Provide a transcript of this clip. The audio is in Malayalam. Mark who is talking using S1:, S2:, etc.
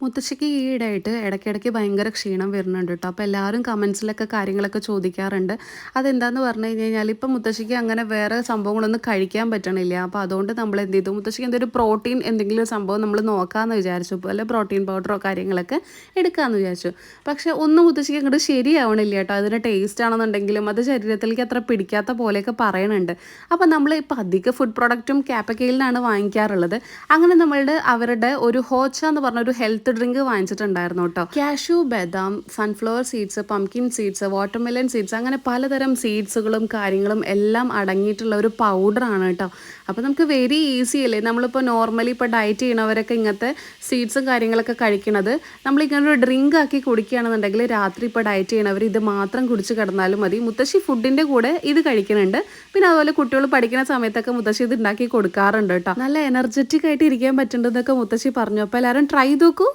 S1: മുത്തശ്ശിക്ക് ഈയിടെയായിട്ട് ഇടയ്ക്കിടയ്ക്ക് ഭയങ്കര ക്ഷീണം വരുന്നുണ്ട് കേട്ടോ. അപ്പോൾ എല്ലാവരും കമൻസിലൊക്കെ കാര്യങ്ങളൊക്കെ ചോദിക്കാറുണ്ട്. അതെന്താന്ന് പറഞ്ഞു കഴിഞ്ഞാൽ ഇപ്പം മുത്തശ്ശിക്ക് അങ്ങനെ വേറെ സംഭവങ്ങളൊന്നും കഴിക്കാൻ പറ്റണില്ല. അപ്പോൾ അതുകൊണ്ട് നമ്മൾ എന്ത് ചെയ്തു, മുത്തശ്ശിക്ക് എന്തൊരു പ്രോട്ടീൻ എന്തെങ്കിലും ഒരു സംഭവം നമ്മൾ നോക്കാമെന്ന് വിചാരിച്ചു. വല്ല പ്രോട്ടീൻ പൗഡറോ കാര്യങ്ങളൊക്കെ എടുക്കാമെന്ന് വിചാരിച്ചു. പക്ഷേ ഒന്നും മുത്തശ്ശിക്ക് അങ്ങോട്ട് ശരിയാവണില്ല കേട്ടോ. അതിൻ്റെ ടേസ്റ്റ് ആണെന്നുണ്ടെങ്കിലും അത് ശരീരത്തിലേക്ക് അത്ര പിടിക്കാത്ത പോലെയൊക്കെ പറയണുണ്ട്. അപ്പോൾ നമ്മൾ ഇപ്പോൾ അധിക ഫുഡ് പ്രൊഡക്റ്റും കാപ്പക്കയിലിനാണ് വാങ്ങിക്കാറുള്ളത്. അങ്ങനെ അവരുടെ ഒരു ഹോച്ച എന്ന് പറഞ്ഞ ഒരു ഹെൽത്ത് ഡ്രിങ്ക് വാങ്ങിച്ചിട്ടുണ്ടായിരുന്നു കേട്ടോ. കാഷ്യൂ, ബദാം, sunflower seeds, pumpkin seeds, watermelon seeds, അങ്ങനെ പലതരം സീഡ്സുകളും കാര്യങ്ങളും എല്ലാം അടങ്ങിയിട്ടുള്ള ഒരു പൗഡറാണ് കേട്ടോ. അപ്പോൾ നമുക്ക് വെരി ഈസി അല്ലേ, നമ്മളിപ്പോൾ നോർമലി ഇപ്പോൾ ഡയറ്റ് ചെയ്യണവരൊക്കെ ഇങ്ങനത്തെ സീഡ്സും കാര്യങ്ങളൊക്കെ കഴിക്കണത് നമ്മളിങ്ങനെ ഒരു ഡ്രിങ്ക് ആക്കി കുടിക്കുകയാണെന്നുണ്ടെങ്കിൽ രാത്രി ഇപ്പോൾ ഡയറ്റ് ചെയ്യണവർ ഇത് മാത്രം കുടിച്ച് കിടന്നാലും മതി. മുത്തശ്ശി ഫുഡിൻ്റെ കൂടെ ഇത് കഴിക്കുന്നുണ്ട്. പിന്നെ അതുപോലെ കുട്ടികൾ പഠിക്കുന്ന സമയത്തൊക്കെ മുത്തശ്ശി ഇത് ഉണ്ടാക്കി കൊടുക്കാറുണ്ട് കേട്ടോ. നല്ല എനർജറ്റിക് ആയിട്ട് ഇരിക്കാൻ പറ്റുന്നതൊക്കെ മുത്തശ്ശി പറഞ്ഞു. അപ്പോൾ എല്ലാവരും ട്രൈ നോക്കൂ.